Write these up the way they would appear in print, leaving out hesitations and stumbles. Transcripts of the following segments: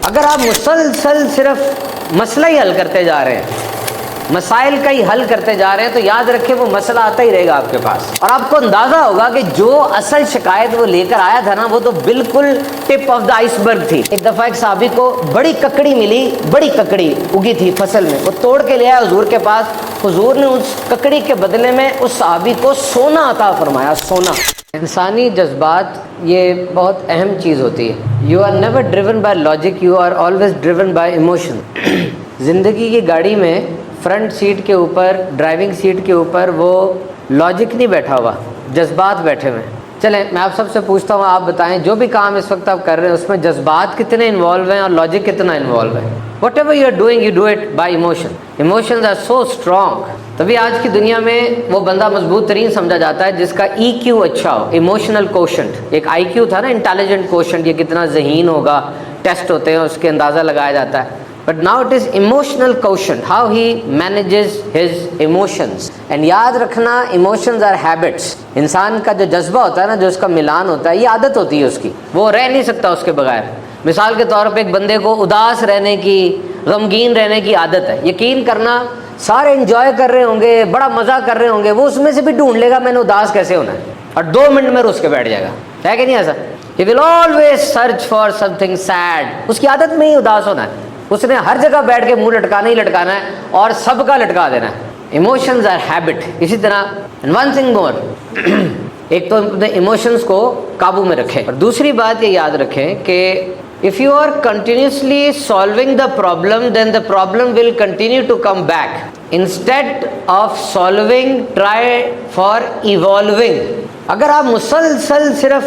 اگر آپ مسلسل صرف مسئلہ ہی حل کرتے جا رہے ہیں، مسائل کا ہی حل کرتے جا رہے ہیں، تو یاد رکھیں وہ مسئلہ آتا ہی رہے گا آپ کے پاس، اور آپ کو اندازہ ہوگا کہ جو اصل شکایت وہ لے کر آیا تھا نا، وہ تو بالکل ٹپ آف دا آئس برگ تھی۔ ایک دفعہ ایک صحابی کو بڑی ککڑی ملی، بڑی ککڑی اگی تھی فصل میں، وہ توڑ کے لے آیا حضور کے پاس۔ حضور نے اس ککڑی کے بدلے میں اس صحابی کو سونا عطا فرمایا، سونا۔ انسانی جذبات یہ بہت اہم چیز ہوتی ہے۔ You are never driven by logic, you are always driven by emotion. زندگی کی گاڑی میں فرنٹ سیٹ کے اوپر، ڈرائیونگ سیٹ کے اوپر وہ لاجک نہیں بیٹھا ہوا، جذبات بیٹھے ہوئے ہیں۔ چلیں میں آپ سب سے پوچھتا ہوں، آپ بتائیں جو بھی کام اس وقت آپ کر رہے ہیں اس میں جذبات کتنے انوالو ہیں اور لاجک کتنا انوالو ہے؟ Whatever you are doing you do it by emotion. Emotions are so strong. تبھی آج کی دنیا میں وہ بندہ مضبوط ترین سمجھا جاتا ہے جس کا ای کیو اچھا ہو، ایموشنل کوشنٹ۔ ایک آئی کیو تھا نا، انٹیلیجنٹ کوشنٹ، یہ کتنا ذہین ہوگا، ٹیسٹ ہوتے ہیں اس کے اندازہ لگایا جاتا ہے۔ But now it is emotional quotient, how he manages his emotions. And یاد رکھنا emotions are habits. انسان کا جو جذبہ ہوتا ہے نا، جو اس کا ملان ہوتا ہے، یہ عادت ہوتی ہے اس کی، وہ رہ نہیں سکتا اس کے بغیر۔ مثال کے طور پہ ایک بندے کو اداس رہنے کی، غمگین رہنے کی عادت ہے، یقین کرنا سارے انجوائے کر رہے ہوں گے، بڑا مزہ کر رہے ہوں گے، وہ اس میں سے بھی ڈھونڈ لے گا میں نے اداس کیسے ہونا ہے، اور 2 منٹ میں رس کے بیٹھ جائے گا، ہے کہ نہیں ایسا؟ He will always search for something sad. اس کی عادت میں ہی اداس ہونا ہے، اس نے ہر جگہ بیٹھ کے منہ لٹکانا ہی لٹکانا ہے اور سب کا لٹکا دینا ہے۔ Emotions are habit. اسی طرح ون تھنگ مور، ایک تو اپنے ایموشنز کو قابو میں رکھیں، اور دوسری بات یہ یاد رکھیں کہ if you are continuously solving the problem, then the problem will continue to come back. Instead of solving, try for evolving. اگر آپ مسلسل صرف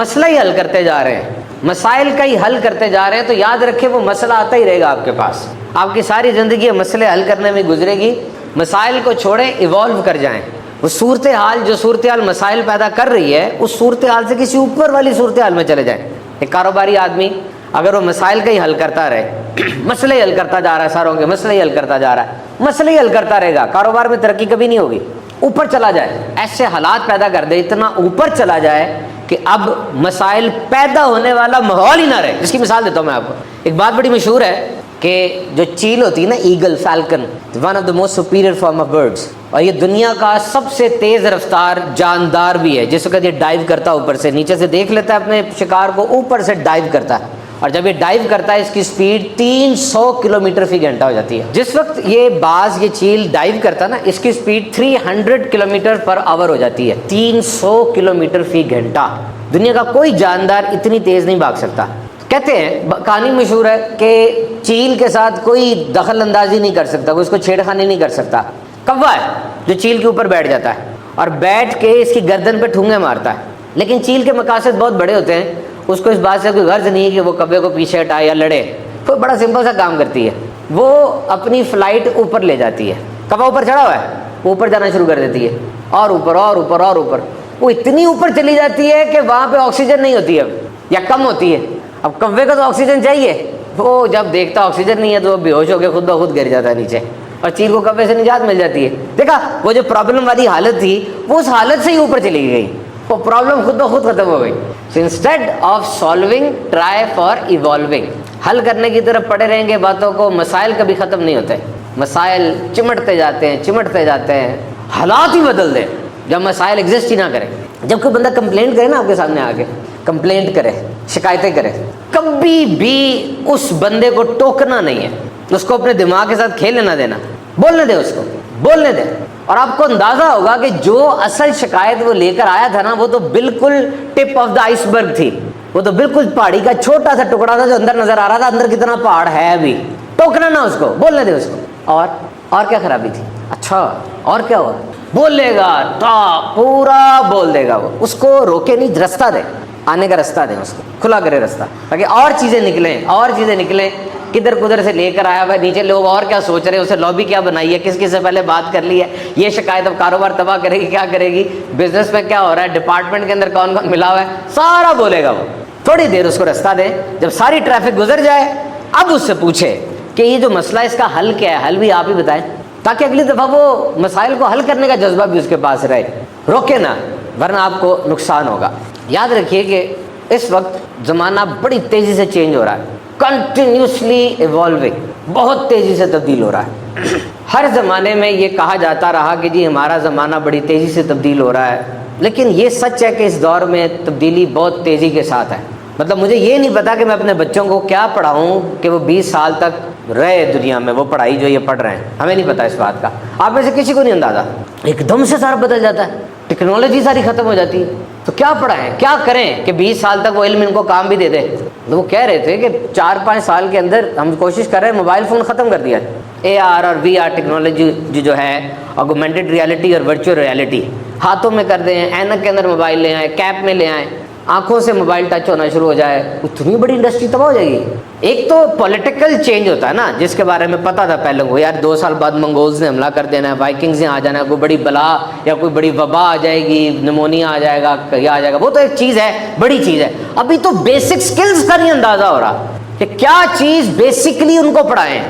مسئلہ ہی حل کرتے جا رہے ہیں، مسائل کا ہی حل کرتے جا رہے ہیں، تو یاد رکھیں وہ مسئلہ آتا ہی رہے گا آپ کے پاس۔ آپ کی ساری زندگی مسئلے حل کرنے میں گزرے گی۔ مسائل کو چھوڑیں، ایوالو کر جائیں۔ وہ صورتحال جو صورتحال مسائل پیدا کر رہی ہے، اس صورتحال سے کسی اوپر والی صورتحال میں چلے جائیں۔ ایک کاروباری آدمی اگر وہ مسائل کا ہی حل کرتا رہے، مسئلے ہی حل کرتا جا رہا ہے، ساروں کے مسئلے ہی حل کرتا جا رہا ہے، مسئلے ہی حل کرتا رہے گا، کاروبار میں ترقی کبھی نہیں ہوگی۔ اوپر چلا جائے، ایسے حالات پیدا کر دے، اتنا اوپر چلا جائے کہ اب مسائل پیدا ہونے والا ماحول ہی نہ رہے۔ اس کی مثال دیتا ہوں میں آپ کو۔ ایک بات بڑی مشہور ہے کہ جو چیل ہوتی ہے نا، eagle, falcon, one of the most superior form of birds, اور یہ دنیا کا سب سے تیز رفتار جاندار بھی ہے۔ جس وقت یہ ڈائیو کرتا ہے، اوپر سے نیچے سے دیکھ لیتا ہے اپنے شکار کو، اوپر سے ڈائیو کرتا ہے، اور جب یہ ڈائیو کرتا ہے اس کی سپیڈ 300 کلومیٹر فی گھنٹہ ہو جاتی ہے۔ جس وقت یہ باز، یہ چیل ڈائیو کرتا ہے نا، اس کی سپیڈ 300 کلومیٹر پر آور ہو جاتی ہے، 300 کلومیٹر فی گھنٹہ۔ دنیا کا کوئی جاندار اتنی تیز نہیں بھاگ سکتا۔ کہتے ہیں، کہانی مشہور ہے کہ چیل کے ساتھ کوئی دخل اندازی نہیں کر سکتا، کوئی اس کو چھیڑخانی نہیں کر سکتا۔ کوا ہے جو چیل کے اوپر بیٹھ جاتا ہے اور بیٹھ کے اس کی گردن پہ ٹھونگے مارتا ہے، لیکن چیل کے مقاصد بہت بڑے ہوتے ہیں، اس کو اس بات سے کوئی غرض نہیں ہے کہ وہ کبے کو پیچھے ہٹائے یا لڑے۔ وہ بڑا سمپل سا کام کرتی ہے، وہ اپنی فلائٹ اوپر لے جاتی ہے۔ کبا اوپر چڑھا ہوا ہے، وہ اوپر جانا شروع کر دیتی ہے، اور اوپر اور اوپر اور اوپر، وہ اتنی اوپر چلی جاتی ہے کہ وہاں پہ آکسیجن نہیں ہوتی ہے یا کم ہوتی ہے۔ اب کوے کو تو آکسیجن چاہیے، وہ جب دیکھتا آکسیجن نہیں ہے تو وہ بے ہوش ہو کے خود بخود گر جاتا ہے نیچے، اور چیل کو کوے سے نجات مل جاتی ہے۔ دیکھا، وہ جو پرابلم والی حالت تھی، وہ اس حالت سے ہی اوپر چلی گئی، وہ پرابلم خود بخود ختم ہو گئی۔ So instead of solving, try for evolving. حل کرنے کی طرف پڑے رہیں گے باتوں کو، مسائل کبھی ختم نہیں ہوتے۔ مسائل چمٹتے جاتے ہیں، چمٹتے جاتے ہیں، حالات ہی بدل دیں جب مسائل ایگزسٹ ہی نہ کریں۔ جب کوئی بندہ کمپلینٹ کرے نا آپ کے سامنے آ کے، کمپلینٹ کرے، شکایتیں کرے، کبھی بھی اس بندے کو ٹوکنا نہیں ہے، اس کو اپنے دماغ کے ساتھ کھیلنے نہ دینا، بولنے دے، اس کو بولنے دے۔ اور آپ کو اندازہ ہوگا کہ جو اصل شکایت وہ لے کر آیا تھا نا، وہ تو بالکل ٹپ آف دا آئس برگ تھی، وہ تو بالکل پہاڑی کا چھوٹا سا ٹکڑا تھا جو اندر نظر آ رہا تھا، اندر کتنا پہاڑ ہے ابھی۔ ٹوکنا نہ اس کو، بولنے دے اس کو۔ اور کیا خرابی تھی؟ اچھا اور کیا ہوا؟ بولے گا تا پورا بول دے گا وہ، اس کو روکے نہیں، رستہ دے، آنے کا رستہ دیں، اس کو کھلا کرے رستہ، تاکہ اور چیزیں نکلیں، اور چیزیں نکلیں۔ کدھر کدھر سے لے کر آیا ہوا ہے، نیچے لوگ اور کیا سوچ رہے ہیں، اسے لابی کیا بنائی ہے، کس کس سے پہلے بات کر لی ہے، یہ شکایت اب کاروبار تباہ کرے گی، کیا کرے گی، بزنس میں کیا ہو رہا ہے، ڈپارٹمنٹ کے اندر کون کون ملا ہوا ہے، سارا بولے گا وہ۔ تھوڑی دیر اس کو رستہ دیں، جب ساری ٹریفک گزر جائے اب اس سے پوچھے کہ یہ جو مسئلہ ہے اس کا حل کیا ہے، حل بھی آپ ہی بتائیں، تاکہ اگلی دفعہ وہ مسائل کو حل کرنے کا جذبہ بھی اس کے پاس رہے، روکے نہ، ورنہ آپ کو نقصان ہوگا۔ یاد رکھیے کہ اس وقت زمانہ بڑی تیزی سے چینج ہو رہا ہے، کنٹینیوسلی ایوالونگ، بہت تیزی سے تبدیل ہو رہا ہے۔ ہر زمانے میں یہ کہا جاتا رہا کہ جی ہمارا زمانہ بڑی تیزی سے تبدیل ہو رہا ہے، لیکن یہ سچ ہے کہ اس دور میں تبدیلی بہت تیزی کے ساتھ ہے۔ مطلب مجھے یہ نہیں پتا کہ میں اپنے بچوں کو کیا پڑھاؤں کہ وہ 20 سال تک رہے دنیا میں، وہ پڑھائی جو یہ پڑھ رہے ہیں، ہمیں نہیں پتا اس بات کا، آپ میں سے کسی کو نہیں اندازہ۔ ایک دم سے سارا بدل جاتا ہے، ٹیکنالوجی ساری ختم ہو جاتی ہے، تو کیا پڑھائیں، کیا کریں کہ 20 سال تک وہ علم ان کو کام بھی دے دے۔ وہ کہہ رہے تھے کہ 4-5 سال کے اندر ہم کوشش کر رہے ہیں موبائل فون ختم کر دیا، AR اور VR ٹیکنالوجی جو ہے، آگمنٹڈ ریالٹی اور ورچوئل ریالٹی ہاتھوں میں کر دیں، اینک کے اندر موبائل لے آئیں، کیپ میں لے آئیں، آنکھوں سے موبائل ٹچ ہونا شروع ہو جائے، اتنی بڑی انڈسٹری تباہ ہو جائے گی۔ ایک تو پولیٹیکل چینج ہوتا ہے نا، جس کے بارے میں پتا تھا پہلے وہ یار 2 سال بعد منگولز نے حملہ کر دینا ہے، وائکنگز نے آ جانا ہے، کوئی بڑی بلا یا کوئی بڑی وبا آ جائے گی، نمونیا آ جائے گا، کیا آ جائے گا، وہ تو ایک چیز ہے، بڑی چیز ہے۔ ابھی تو بیسک سکلز کا نہیں اندازہ ہو رہا کہ کیا چیز بیسکلی ان کو پڑھائیں۔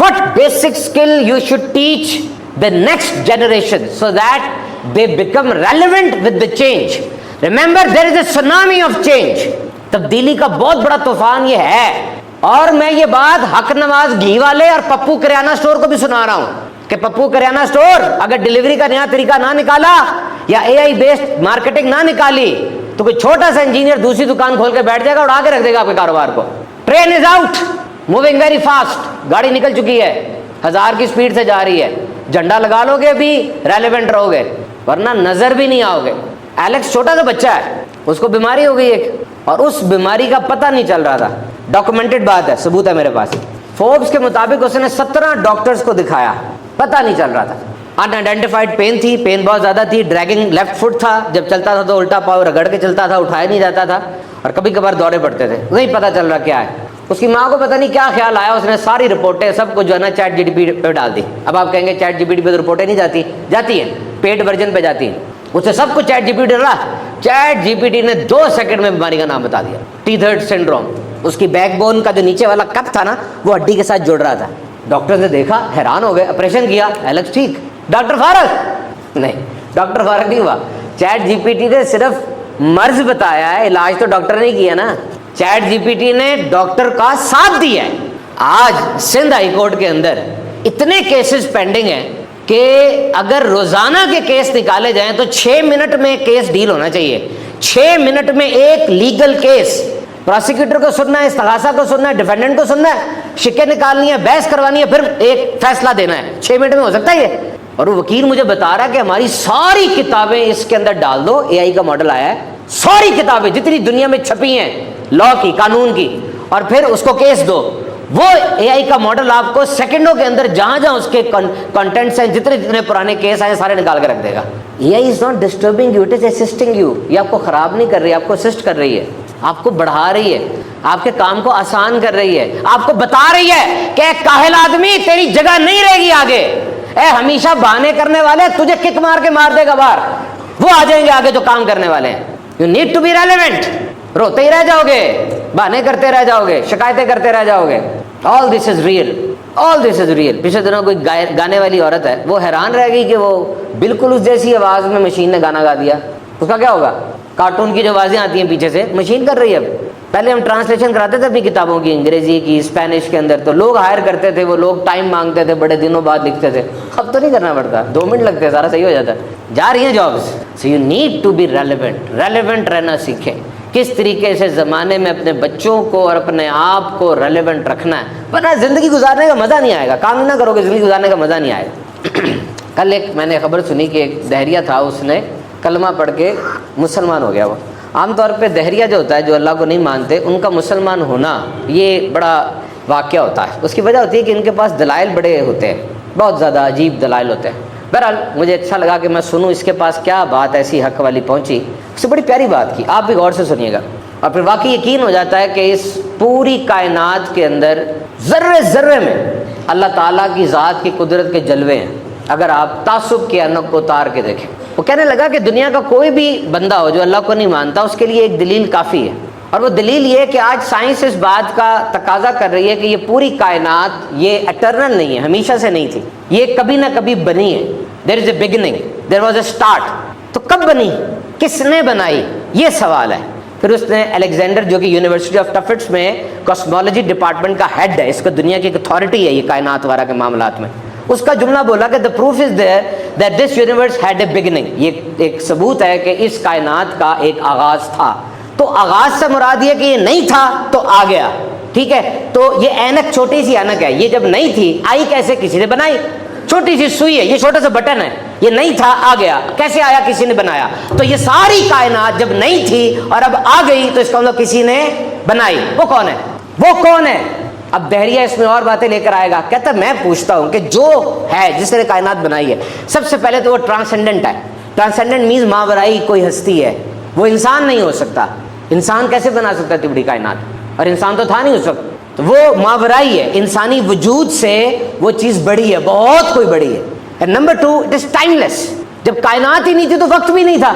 What basic skill you should teach the next generation so that they become relevant with the change. Remember, there is a tsunami of change. تبدیلی کا بہت بڑا طوفان یہ ہے، اور میں یہ بات حق نواز گھی والے اور پپو کریانہ اسٹور کو بھی سنا رہا ہوں کہ پپو کریانہ اسٹور اگر ڈلیوری کا نیا طریقہ نہ نکالا یا AI بیسڈ مارکیٹنگ نہ نکالی تو کوئی چھوٹا سا انجینئر دوسری دکان کھول کے بیٹھ جائے گا، اڑا کے رکھ دے گا آپ کے کاروبار کو۔ Train is out, moving very fast, گاڑی نکل چکی ہے، 1000 کی سپیڈ سے جا رہی ہے، جھنڈا لگا لو گے بھی ریلیونٹ رہو گے، ورنہ نظر بھی نہیں آؤ گے۔ ایلیکس چھوٹا سا بچہ ہے، اس کو بیماری ہو گئی ایک، اور اس بیماری کا پتہ نہیں چل رہا تھا، ڈاکومنٹڈ بات ہے، ثبوت ہے میرے پاس۔ فوربس کے مطابق اس نے 17 ڈاکٹرز کو دکھایا، پتہ نہیں چل رہا تھا، ان آئیڈینٹیفائڈ پین تھی، پین بہت زیادہ تھی، ڈریگنگ لیفٹ فٹ تھا، جب چلتا تھا تو الٹا پاؤں رگڑ کے چلتا تھا، اٹھایا نہیں جاتا تھا، اور کبھی کبھار دورے پڑتے تھے، نہیں پتہ چل رہا کیا ہے۔ اس کی ماں کو پتہ نہیں کیا خیال آیا، اس نے ساری رپورٹیں سب کو جو ہے نا چیٹ GPT پہ ڈال دی۔ اب آپ کہیں گے چیٹ GPT پہ تو رپورٹیں نہیں جاتی ہیں، پیڈ ورژن پہ جاتی ہیں، اسے سب کو چیٹ GPT ڈالا، چیٹ GPT نے 2 سیکنڈ میں بیماری کا نام بتا دیا، ٹیتھرڈ سنڈروم۔ اس کی بیک بون کا جو نیچے والا کپ تھا نا وہ ہڈی کے ساتھ جڑ رہا تھا۔ ڈاکٹر نے دیکھا، حیران ہو گئے، آپریشن کیا، ایلیکس ٹھیک۔ ڈاکٹر فارغ نہیں، ڈاکٹر فارغ نہیں ہوا، چیٹ GPT نے صرف مرض بتایا ہے، علاج تو ڈاکٹر نے کیا نا، چیٹ GPT نے ڈاکٹر کا ساتھ دیا ہے۔ آج سندھ ہائی کورٹ کے اندر اتنے کیسز پینڈنگ ہیں کہ اگر روزانہ کے کیس نکالے جائیں تو 6 منٹ میں کیس ڈیل ہونا چاہیے، 6 منٹ میں ایک لیگل کیس، پروسیکیوٹر کو سننا ہے، استغاثہ کو سننا ہے، ڈیفینڈنٹ کو سننا ہے، شکیں نکالنی ہے، بحث کروانی ہے، پھر ایک فیصلہ دینا ہے، 6 منٹ میں ہو سکتا ہے یہ؟ اور وہ وکیل مجھے بتا رہا کہ ہماری ساری کتابیں اس کے اندر ڈال دو، AI کا ماڈل آیا ہے، ساری کتابیں جتنی دنیا میں چھپی ہیں لا کی، قانون کی، اور پھر اس کو کیس دو، وہ AI کا ماڈل آپ کو سیکنڈوں کے اندر جہاں جہاں اس کے کنٹینٹس ہیں، جتنے پرانے کیس آئے سارے نکال کے رکھ دے گا۔ AI is not disturbing you, it is assisting you. یہ آپ کو خراب نہیں کر رہی، آپ کو اسسٹ کر رہی ہے، آپ کو بڑھا رہی ہے، آپ کے کام کو آسان کر رہی ہے، آپ کو بتا رہی ہے کہ اے کاہل آدمی تیری جگہ نہیں رہے گی آگے، اے ہمیشہ بہانے کرنے والے تجھے کک مار کے مار دے گا باہر، وہ آ جائیں گے آگے جو کام کرنے والے ہیں۔ You need to be relevant. روتے ہی رہ جاؤ گے، بہانے کرتے رہ جاؤ گے، شکایتیں کرتے رہ جاؤ گے۔ All this is real. All this is real. پچھلے دنوں کوئی گانے والی عورت ہے، وہ حیران رہ گئی کہ وہ بالکل اس جیسی آواز میں مشین نے گانا گا دیا، اس کا کیا ہوگا؟ کارٹون کی جو آوازیں آتی ہیں پیچھے سے مشین کر رہی ہے۔ اب پہلے ہم ٹرانسلیشن کراتے تھے اپنی کتابوں کی، انگریزی کی، اسپینش کے اندر، تو لوگ ہائر کرتے تھے، وہ لوگ ٹائم مانگتے تھے، بڑے دنوں بعد لکھتے تھے، اب تو نہیں کرنا پڑتا، 2 منٹ لگتے ہیں، سارا صحیح ہو جاتا ہے، جا رہی ہیں jobs. So you need to be relevant رہنا سیکھیں، کس طریقے سے زمانے میں اپنے بچوں کو اور اپنے آپ کو ریلیونٹ رکھنا ہے، ورنہ زندگی گزارنے کا مزہ نہیں آئے گا، کام نہ کرو گے زندگی گزارنے کا مزہ نہیں آئے گا۔ کل ایک میں نے خبر سنی کہ ایک دہریہ تھا، اس نے کلمہ پڑھ کے مسلمان ہو گیا۔ وہ عام طور پہ دہریہ جو ہوتا ہے، جو اللہ کو نہیں مانتے، ان کا مسلمان ہونا یہ بڑا واقعہ ہوتا ہے۔ اس کی وجہ ہوتی ہے کہ ان کے پاس دلائل بڑے ہوتے ہیں، بہت زیادہ عجیب دلائل ہوتے ہیں۔ بہرحال مجھے اچھا لگا کہ میں سنوں اس کے پاس کیا بات ایسی حق والی پہنچی، اس سے بڑی پیاری بات کی، آپ بھی غور سے سنیے گا، اور پھر واقعی یقین ہو جاتا ہے کہ اس پوری کائنات کے اندر ذرے ذرے میں اللہ تعالیٰ کی ذات کی قدرت کے جلوے ہیں، اگر آپ تعصب کے انک کو اتار کے دیکھیں۔ وہ کہنے لگا کہ دنیا کا کوئی بھی بندہ ہو جو اللہ کو نہیں مانتا، اس کے لیے ایک دلیل کافی ہے، اور وہ دلیل یہ ہے کہ آج سائنس اس بات کا تقاضا کر رہی ہے کہ یہ پوری کائنات یہ اٹرنل نہیں ہے، ہمیشہ سے نہیں تھی، یہ کبھی نہ کبھی بنی ہے۔ There is a beginning, there was a start. تو کب بنی، کس نے بنائی، یہ سوال ہے۔ پھر اس نے الیگزینڈر جو کہ یونیورسٹی آف ٹفٹس میں کاسمولوجی ڈپارٹمنٹ کا ہیڈ ہے، اس کو دنیا کی ایک اتھارٹی ہے یہ کائنات وغیرہ کے معاملات میں، اس کا جملہ بولا کہ the proof is there that this universe had a beginning، یہ ایک ثبوت ہے کہ اس کائنات کا ایک آغاز تھا۔ تو آغاز سے مراد یہ کہ یہ نہیں تھا تو آ گیا، ٹھیک ہے؟ تو یہ اینک چھوٹی سی اینک ہے، یہ جب نہیں تھی آئی کیسے؟ کسی نے بنائی، چھوٹی سی سوئی ہے، یہ چھوٹا سا بٹن ہے، یہ نہیں تھا آ گیا، کیسے آیا؟ کسی نے بنایا۔ تو یہ ساری کائنات جب نہیں تھی اور اب آ گئی تو اس کا مطلب کسی نے بنائی۔ وہ کون ہے؟ وہ کون ہے؟ اب بحریہ اس میں اور باتیں لے کر آئے گا، کہتا ہے میں پوچھتا ہوں کہ جو ہے جس نے کائنات بنائی ہے، سب سے پہلے تو وہ ٹرانسینڈنٹ ہے۔ ٹرانسینڈنٹ مینز ماورائی کوئی ہستی ہے، وہ انسان نہیں ہو سکتا۔ انسان کیسے بنا سکتا ہے اتنی بڑی کائنات؟ اور انسان تو تھا نہیں اس وقت، تو وہ ماورائی ہے، انسانی وجود سے وہ چیز بڑی ہے، بہت کوئی بڑی ہے۔ And number 2 it is time لیس، جب کائنات ہی نہیں تھی تو وقت بھی نہیں تھا،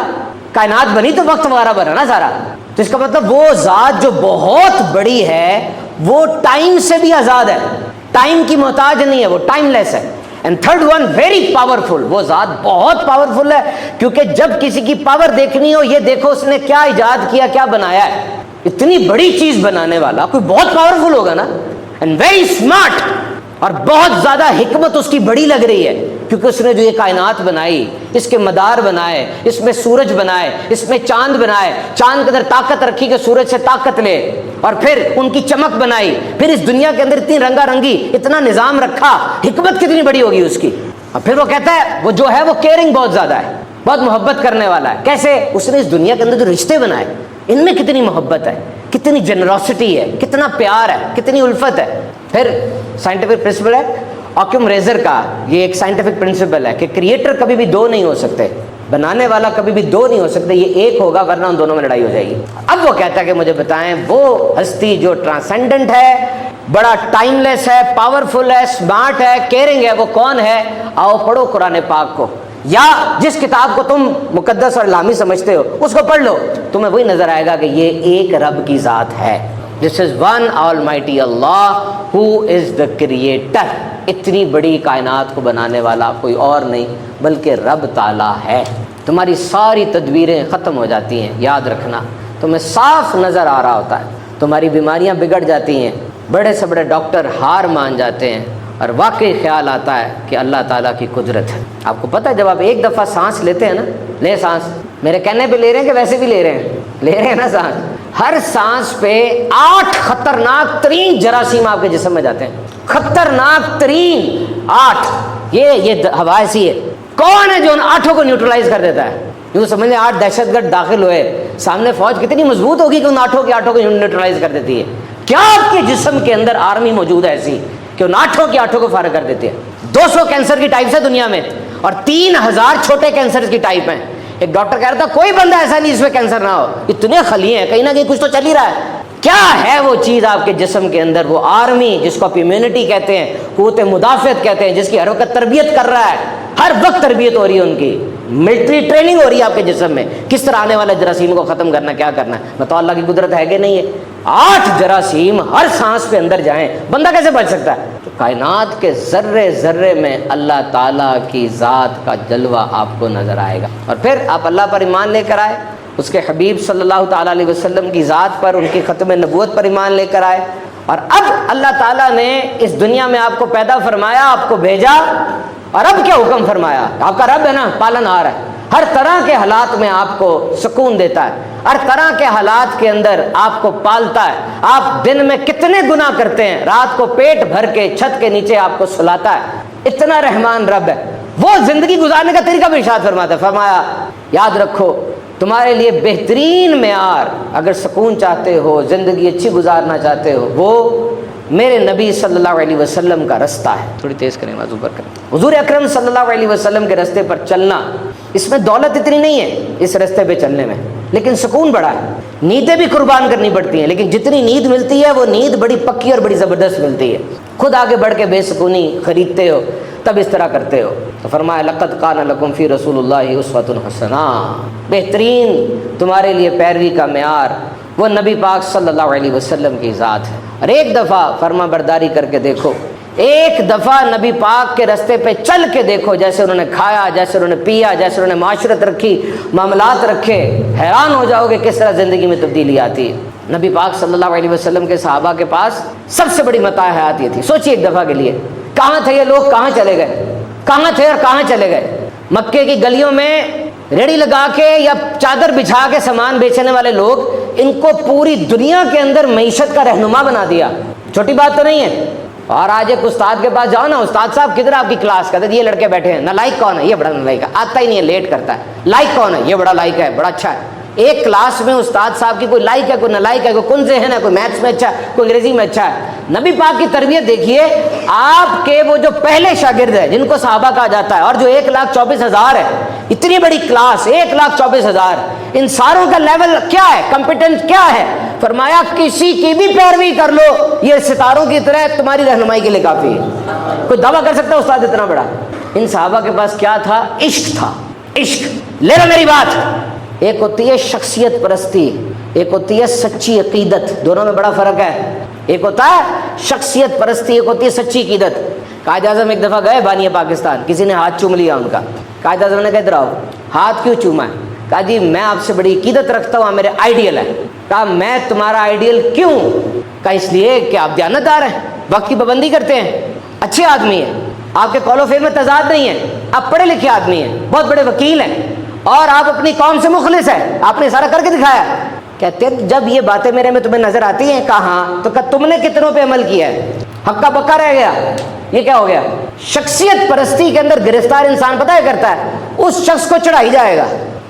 کائنات بنی تو وقت وغیرہ بنا نا سارا، تو اس کا مطلب وہ ذات جو بہت بڑی ہے وہ ٹائم سے بھی آزاد ہے، ٹائم کی محتاج نہیں ہے، وہ ٹائم لیس ہے۔ And third one very powerful, وہ ذات بہت پاورفل ہے، کیونکہ جب کسی کی پاور دیکھنی ہو، یہ دیکھو اس نے کیا ایجاد کیا، کیا بنایا ہے، اتنی بڑی چیز بنانے والا کوئی بہت پاورفل ہوگا نا۔ اینڈ ویری اسمارٹ، اور بہت زیادہ حکمت اس کی بڑی لگ رہی ہے، کیونکہ اس نے جو یہ کائنات بنائی، اس کے مدار بنائے، اس میں سورج بنائے، اس میں چاند بنائے، چاند کے اندر طاقت رکھی کہ سورج سے طاقت لے، اور پھر ان کی چمک بنائی، پھر اس دنیا کے اندر اتنی رنگا رنگی، اتنا نظام رکھا، حکمت کتنی بڑی ہوگی اس کی۔ اور پھر وہ کہتا ہے وہ جو ہے وہ کیئرنگ بہت زیادہ ہے، بہت محبت کرنے والا ہے۔ کیسے؟ اس نے اس دنیا کے اندر جو رشتے بنائے ان میں کتنی محبت ہے، کتنی جنراسٹی ہے، کتنا پیار ہے، کتنی الفت ہے۔ پھر سائنٹیفک پرنسپل ہے آکیوم ریزر کا، یہ ایک سائنٹیفک پرنسپل ہے کہ کریٹر کبھی بھی دو نہیں ہو سکتے، بنانے والا کبھی بھی دو نہیں ہو سکتے، یہ ایک ہوگا ورنہ ان دونوں میں لڑائی ہو جائے گی۔ اب وہ کہتا ہے کہ مجھے بتائیں وہ ہستی جو ٹرانسینڈنٹ ہے، بڑا ٹائم لیس ہے، پاورفل ہے، اسمارٹ ہے، کیئرنگ ہے، وہ کون ہے؟ آؤ پڑھو قرآن پاک کو، یا جس کتاب کو تم مقدس اور الہامی سمجھتے ہو اس کو پڑھ لو، تمہیں وہی نظر آئے گا کہ یہ ایک رب کی ذات ہے۔ This is one almighty Allah who is the creator۔ اتنی بڑی کائنات کو بنانے والا کوئی اور نہیں بلکہ رب تعالیٰ ہے۔ تمہاری ساری تدبیریں ختم ہو جاتی ہیں، یاد رکھنا، تمہیں صاف نظر آ رہا ہوتا ہے، تمہاری بیماریاں بگڑ جاتی ہیں، بڑے سے بڑے ڈاکٹر ہار مان جاتے ہیں، اور واقعی خیال آتا ہے کہ اللہ تعالیٰ کی قدرت ہے۔ آپ کو پتہ ہے جب آپ ایک دفعہ سانس لیتے ہیں نا، لے سانس، میرے کہنے پہ لے رہے ہیں کہ ویسے بھی لے رہے ہیں نا سانس، ہر سانس پہ 8 خطرناک ترین جراثیم آپ کے جسم میں جاتے ہیں، خطرناک ترین 8۔ یہ ہوا ایسی ہے، کون ہے جو ان 8 کو نیوٹرلائز کر دیتا ہے؟ یوں سمجھ لیں 8 دہشت گرد داخل ہوئے، سامنے فوج کتنی مضبوط ہوگی کہ ان 8 کو نیوٹرلائز کر دیتی ہے۔ کیا آپ کے جسم کے اندر آرمی موجود ہے ایسی کہ ان 8 کو فارغ کر دیتی ہے؟ 200 کینسر کی ٹائپس ہے دنیا میں، اور 3000 چھوٹے کینسر کی ٹائپ ہیں۔ ایک ڈاکٹر کہہ رہا تھا کوئی بندہ ایسا نہیں جس میں کینسر نہ ہو، اتنے خلیے ہیں، کہیں نہ کہیں کچھ تو چل ہی رہا ہے۔ کیا ہے وہ چیز آپ کے جسم کے اندر؟ وہ آرمی جس کو آپ امیونٹی کہتے ہیں، قوت مدافعت کہتے ہیں، جس کی ہر وقت تربیت کر رہا ہے، ہر وقت تربیت ہو رہی ہے، ان کی ملٹری ٹریننگ ہو رہی ہے آپ کے جسم میں، کس طرح آنے والے جراثیم کو ختم کرنا، کیا کرنا ہے۔ بتاؤ اللہ کی قدرت ہے کہ نہیں ہے؟ 8 جراثیم ہر سانس پہ اندر جائیں، بندہ کیسے بچ سکتا ہے؟ تو کائنات کے ذرے ذرے میں اللہ تعالیٰ کی ذات کا جلوہ آپ کو نظر آئے گا۔ اور پھر آپ اللہ پر ایمان لے کر آئے، اس کے حبیب صلی اللہ تعالیٰ علیہ وسلم کی ذات پر، ان کی ختم نبوت پر ایمان لے کر آئے، اور اب اللہ تعالیٰ نے اس دنیا میں آپ کو پیدا فرمایا، آپ کو بھیجا، اور اب کیا حکم فرمایا؟ آپ کا رب ہے نا، پالن ہار ہے، ہر طرح کے حالات میں آپ کو سکون دیتا ہے، ہر طرح کے حالات کے اندر آپ کو پالتا ہے۔ آپ دن میں کتنے گناہ کرتے ہیں، رات کو پیٹ بھر کے چھت کے نیچے آپ کو سلاتا ہے، اتنا رحمان رب ہے۔ وہ زندگی گزارنے کا طریقہ بھی ارشاد فرماتا ہے، فرمایا یاد رکھو تمہارے لیے بہترین معیار، اگر سکون چاہتے ہو، زندگی اچھی گزارنا چاہتے ہو، وہ میرے نبی صلی اللہ علیہ وسلم کا رستہ ہے۔ تھوڑی تیز کریں، وضو پر کریں۔ حضور اکرم صلی اللہ علیہ وسلم کے رستے پر چلنا، اس میں دولت اتنی نہیں ہے اس رستے پہ چلنے میں، لیکن سکون بڑا ہے۔ نیندیں بھی قربان کرنی پڑتی ہیں، لیکن جتنی نیند ملتی ہے وہ نیند بڑی پکی اور بڑی زبردست ملتی ہے۔ خود آگے بڑھ کے بے سکونی خریدتے ہو تب اس طرح کرتے ہو۔ تو فرمایا لقد کان لکم فی رسول اللہ اسوۃ حسنہ، بہترین تمہارے لیے پیروی کا معیار وہ نبی پاک صلی اللہ علیہ وسلم کی ذات ہے۔ اور ایک دفعہ فرما برداری کر کے دیکھو، ایک دفعہ نبی پاک کے رستے پہ چل کے دیکھو، جیسے انہوں نے کھایا، جیسے انہوں نے پیا، جیسے انہوں نے معاشرت رکھی، معاملات رکھے، حیران ہو جاؤ گے کس طرح زندگی میں تبدیلی آتی ہے۔ نبی پاک صلی اللہ علیہ وسلم کے صحابہ کے پاس سب سے بڑی متاع حیات یہ تھی۔ سوچیے ایک دفعہ کے لیے کہاں تھے یہ لوگ، کہاں چلے گئے، کہاں تھے اور کہاں چلے گئے؟ مکے کی گلیوں میں ریڑھی لگا کے یا چادر بچھا کے سامان بیچنے والے لوگ، ان کو پوری دنیا کے اندر معیشت کا رہنما بنا دیا، چھوٹی بات تو نہیں ہے۔ اور آج ایک استاد کے پاس جاؤ نا، استاد صاحب کدھر آپ کی کلاس، کہتے ہیں یہ لڑکے بیٹھے ہیں، نالائق کون ہے، یہ بڑا نالائق ہے، آتا ہی نہیں ہے، لیٹ کرتا ہے۔ لائق کون ہے، یہ بڑا لائق ہے، بڑا اچھا ہے۔ ایک کلاس میں استاد صاحب کی کوئی لائق ہے، کوئی نالائق ہے، کوئی کن ذہن ہے، کوئی میتھس میں اچھا ہے، کوئی انگریزی میں اچھا ہے۔ نبی پاک کی تربیت دیکھیے، آپ کے وہ جو پہلے شاگرد ہیں جن کو صحابہ کہا جاتا ہے، اور جو 1,24,000 ہے، اتنی بڑی کلاس 1,24,000، ان ساروں کا لیول کیا ہے، کمپیٹنٹ کیا ہے؟ فرمایا کسی کی بھی پیروی کر لو، یہ ستاروں کی طرح تمہاری رہنمائی کے لیے کافی ہے۔ کوئی دعویٰ کر سکتا ہے استاد اتنا بڑا؟ ان صحابہ کے پاس کیا تھا؟ عشق تھا، عشق۔ لے لو میری بات، ایک ہوتی ہے شخصیت پرستی، ایک ہوتی ہے سچی عقیدت، دونوں میں بڑا فرق ہے۔ ایک ہوتا ہے شخصیت پرستی، ایک ہوتی ہے سچی عقیدت۔ قائد اعظم ایک دفعہ گئے بانی پاکستان، کسی نے ہاتھ چوم لیا ان کا، قائد اعظم نے کہا ادھر آؤ، ہاتھ کیوں چوما ہے؟ کہا جی میں آپ سے بڑی عقیدت رکھتا ہوں، میرے آئیڈیل ہے۔ کہا میں تمہارا آئیڈیل کیوں؟ کہا اس لیے کہ آپ دیانتدار ہیں، وقت کی پابندی کرتے ہیں، اچھے آدمی ہیں، آپ کے قول و فعل میں تضاد نہیں ہے، آپ پڑھے لکھے آدمی ہیں، بہت بڑے وکیل ہیں، اور آپ اپنی قوم سے مخلص ہیں، آپ نے سارا کر کے دکھایا۔ کہتے ہیں جب یہ باتیں میرے میں تمہیں نظر آتی ہیں، کہاں؟ تو کہ تم نے کتنوں پہ عمل کیا ہے؟ ہکا بکا رہ گیا۔ یہ کیا ہو گیا؟ شخصیت پرستی کے اندر گرفتار انسان پتہ ہے کرتا ہے، اس شخص کو چڑھائی جائے گا،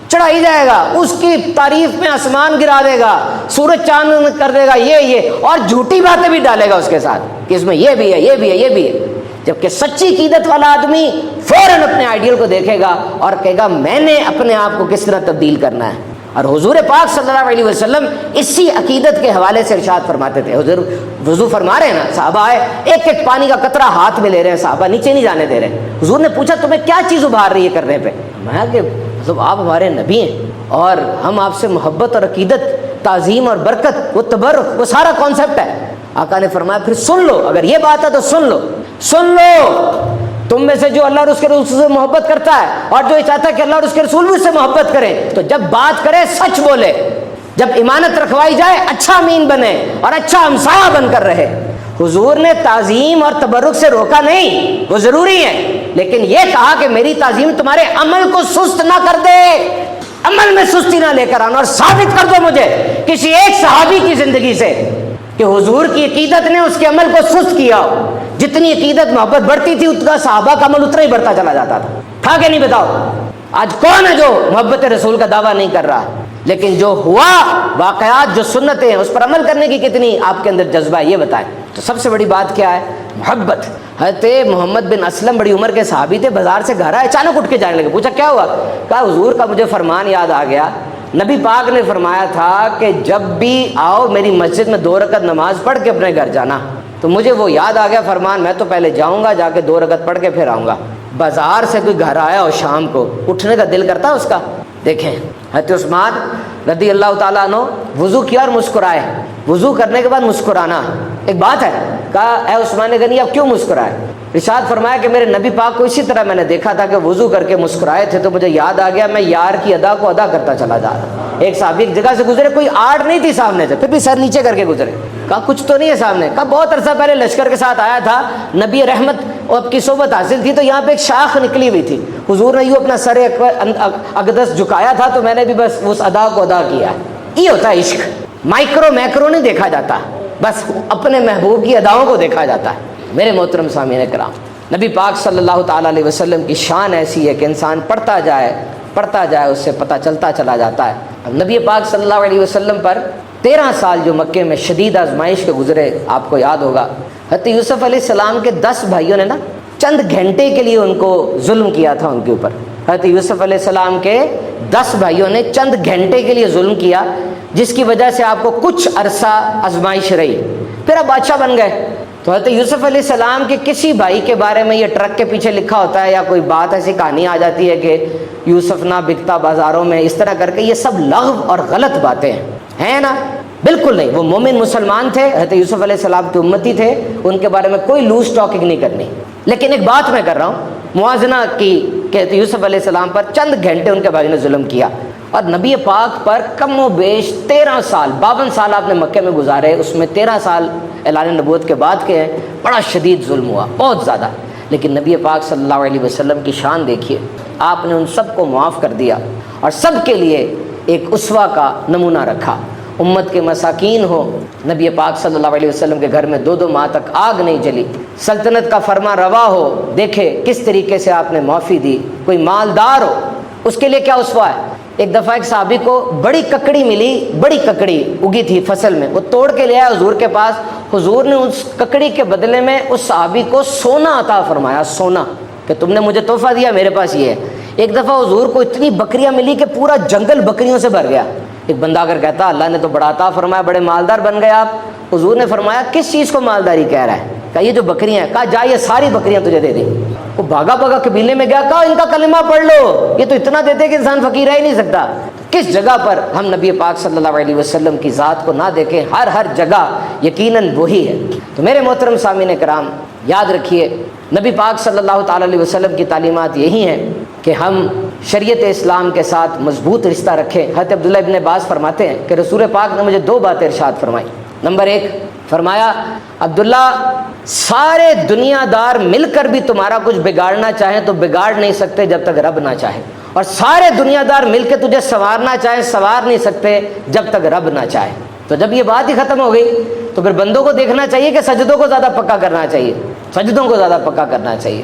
چڑھائی جائے گا، اس کی تعریف میں آسمان گرا دے گا، سورج چاند کر دے گا، یہ اور جھوٹی باتیں بھی ڈالے گا اس کے ساتھ کہ اس میں یہ بھی ہے، یہ بھی ہے، یہ بھی ہے۔ جبکہ سچی عقیدت والا آدمی فوراً اپنے آئیڈیل کو دیکھے گا اور کہے گا میں نے اپنے آپ کو کس طرح تبدیل کرنا ہے۔ اور حضور پاک صلی اللہ علیہ وسلم اسی عقیدت کے حوالے سے ارشاد فرماتے تھے۔ حضور وضو فرما رہے ہیں نا، صحابہ آئے، ایک ایک پانی کا قطرہ ہاتھ میں لے رہے ہیں، صحابہ نیچے نہیں جانے دے رہے۔ حضور نے پوچھا تمہیں کیا چیز ابھار رہی ہے کرنے پہ؟ میں کہ مطلب آپ ہمارے نبی ہیں اور ہم آپ سے محبت اور عقیدت، تعظیم اور برکت، وہ تبرک، وہ سارا کانسیپٹ ہے۔ آقا نے فرمایا پھر سن لو، اگر یہ بات ہے تو سن لو، سن لو، تم میں سے جو اللہ اور اس کے رسول سے محبت کرتا ہے اور جو یہ چاہتا ہے کہ اللہ اور اس کے رسول بھی اس سے محبت کریں، تو جب بات کرے سچ بولے، جب امانت رکھوائی جائے اچھا امین بنے اور اچھا ہمسایہ بن کر رہے۔ حضور نے تعظیم اور تبرک سے روکا نہیں، وہ ضروری ہے، لیکن یہ کہا کہ میری تعظیم تمہارے عمل کو سست نہ کر دے، عمل میں سستی نہ لے کر آنا، اور ثابت کر دو مجھے کسی ایک صحابی کی زندگی سے کہ حضور کی عقیدت نے اس کے عمل کو سست کیا ہو۔ جتنی عقیدت محبت بڑھتی تھی اتنا صحابہ کا عمل اتنا ہی بڑھتا چلا جاتا تھا۔ تھا کہ نہیں بتاؤ؟ آج کون ہے جو محبت رسول کا دعویٰ نہیں کر رہا؟ لیکن جو ہوا واقعات، جو سنتیں ہیں، اس پر عمل کرنے کی کتنی آپ کے اندر جذبہ ہے، یہ بتائیں۔ تو سب سے بڑی بات کیا ہے؟ محبت۔ حضرت محمد بن اسلم بڑی عمر کے صحابی تھے، بازار سے گھر آئے، اچانک اٹھ کے جانے لگے۔ پوچھا کیا ہوا؟ کہا حضور کا مجھے فرمان یاد آ گیا، نبی پاک نے فرمایا تھا کہ جب بھی آؤ میری مسجد میں 2 رکعت نماز پڑھ کے اپنے گھر جانا۔ تو مجھے وہ یاد آ گیا فرمان، میں تو پہلے جاؤں گا، جا کے 2 رکعت پڑھ کے پھر آؤں گا۔ بازار سے کوئی گھر آیا اور شام کو اٹھنے کا دل کرتا ہے اس کا؟ دیکھیں حضرت عثمان رضی اللہ تعالیٰ عنہ وضو کیا اور مسکرائے، وضو کرنے کے بعد مسکرانا ایک بات ہے۔ کہا اے عثمان غنی آپ کیوں مسکرائے؟ ارشاد فرمایا کہ میرے نبی پاک کو اسی طرح میں نے دیکھا تھا کہ وضو کر کے مسکرائے تھے، تو مجھے یاد آ گیا میں یار کی ادا کو ادا کرتا چلا جا رہا۔ ایک صحابی ایک جگہ سے گزرے، کوئی آڑ نہیں تھی سامنے سے، پھر بھی سر نیچے کر کے گزرے۔ کہا کچھ تو نہیں ہے سامنے؟ کہا بہت عرصہ پہلے لشکر کے ساتھ آیا تھا، نبی رحمت اور کی صحبت حاصل تھی، تو یہاں پہ ایک شاخ نکلی ہوئی تھی، حضور نے یوں اپنا سر اقدس جھکایا تھا تو میں نے بھی بس اس ادا کو ادا کیا۔ یہ ہوتا ہے عشق، مائکرو میکرو نہیں دیکھا جاتا، بس اپنے محبوب کی اداؤں کو دیکھا جاتا ہے۔ میرے محترم سامعین کرام، نبی پاک صلی اللہ تعالیٰ علیہ وسلم کی شان ایسی ہے کہ انسان پڑھتا جائے اس سے پتہ چلتا چلا جاتا ہے۔ نبی پاک صلی اللہ علیہ وسلم پر 13 سال جو مکے میں شدید آزمائش کے گزرے، آپ کو یاد ہوگا حضرت یوسف علیہ السلام کے 10 بھائیوں نے نا چند گھنٹے کے لیے ان کو ظلم کیا تھا ان کے اوپر۔ حضرت یوسف علیہ السلام کے 10 بھائیوں نے چند گھنٹے کے لیے ظلم کیا، جس کی وجہ سے آپ کو کچھ عرصہ آزمائش رہی، پھر آپ بادشاہ بن گئے۔ تو حضرت یوسف علیہ السلام کے کسی بھائی کے بارے میں یہ ٹرک کے پیچھے لکھا ہوتا ہے، یا کوئی بات ایسی کہانی آ جاتی ہے کہ یوسف نہ بکتا بازاروں میں، اس طرح کر کے، یہ سب لغو اور غلط باتیں ہیں نا۔ بالکل نہیں. وہ مومن مسلمان تھے, حضرت یوسف علیہ السلام کی امتی تھے, ان کے بارے میں کوئی لوز ٹاکنگ نہیں کرنی. لیکن ایک بات میں کر رہا ہوں موازنہ کی کہ حضرت یوسف علیہ السلام پر چند گھنٹے ان کے بھائی نے ظلم کیا, اور نبی پاک پر کم و بیش 13 سال 52 سال آپ نے مکے میں گزارے, اس میں 13 سال اعلان نبوت کے بعد کے ہیں. بڑا شدید ظلم ہوا, بہت زیادہ. لیکن نبی پاک صلی اللہ علیہ وسلم کی شان دیکھیے, آپ نے ان سب کو معاف کر دیا اور سب کے لیے ایک اسوہ کا نمونہ رکھا. امت کے مساکین ہو, نبی پاک صلی اللہ علیہ وسلم کے گھر میں 2 ماہ تک آگ نہیں جلی. سلطنت کا فرما روا ہو, دیکھے کس طریقے سے آپ نے معافی دی. کوئی مالدار ہو, اس کے لیے کیا اسوہ ہے. ایک دفعہ ایک صحابی کو بڑی ککڑی ملی, بڑی ککڑی اگی تھی فصل میں, وہ توڑ کے لے آیا حضور کے پاس. حضور نے اس ککڑی کے بدلے میں اس صحابی کو سونا عطا فرمایا, سونا, کہ تم نے مجھے تحفہ دیا, میرے پاس یہ ہے. ایک دفعہ حضور کو اتنی بکریاں ملی کہ پورا جنگل بکریوں سے بھر گیا. ایک بندہ اگر کہتا اللہ نے تو بڑا عطا فرمایا, بڑے مالدار بن گئے آپ, حضور نے فرمایا کس چیز کو مالداری کہہ رہا ہے. کہا یہ جو بکریاں ہیں. کہا جا یہ ساری بکریاں تجھے دے دیں. وہ بھاگا بھاگا قبیلے میں گیا, کہا ان کا کلمہ پڑھ لو, یہ تو اتنا دیتے کہ انسان فقیر رہ ہی نہیں سکتا. کس جگہ پر ہم نبی پاک صلی اللہ علیہ وسلم کی ذات کو نہ دیکھیں, ہر جگہ یقیناً وہی ہے. تو میرے محترم سامعین کرام, یاد رکھیے نبی پاک صلی اللہ تعالی علیہ وسلم کی تعلیمات یہی ہیں کہ ہم شریعت اسلام کے ساتھ مضبوط رشتہ رکھیں. حضرت عبداللہ ابن عباس فرماتے ہیں کہ رسول پاک نے مجھے 2 باتیں ارشاد فرمائی. نمبر 1 فرمایا, عبداللہ سارے دنیا دار مل کر بھی تمہارا کچھ بگاڑنا چاہیں تو بگاڑ نہیں سکتے جب تک رب نہ چاہے, اور سارے دنیا دار مل کے تجھے سنوارنا چاہیں, سنوار نہیں سکتے جب تک رب نہ چاہے. تو جب یہ بات ہی ختم ہو گئی تو پھر بندوں کو دیکھنا چاہیے کہ سجدوں کو زیادہ پکا کرنا چاہیے, سجدوں کو زیادہ پکا کرنا چاہیے.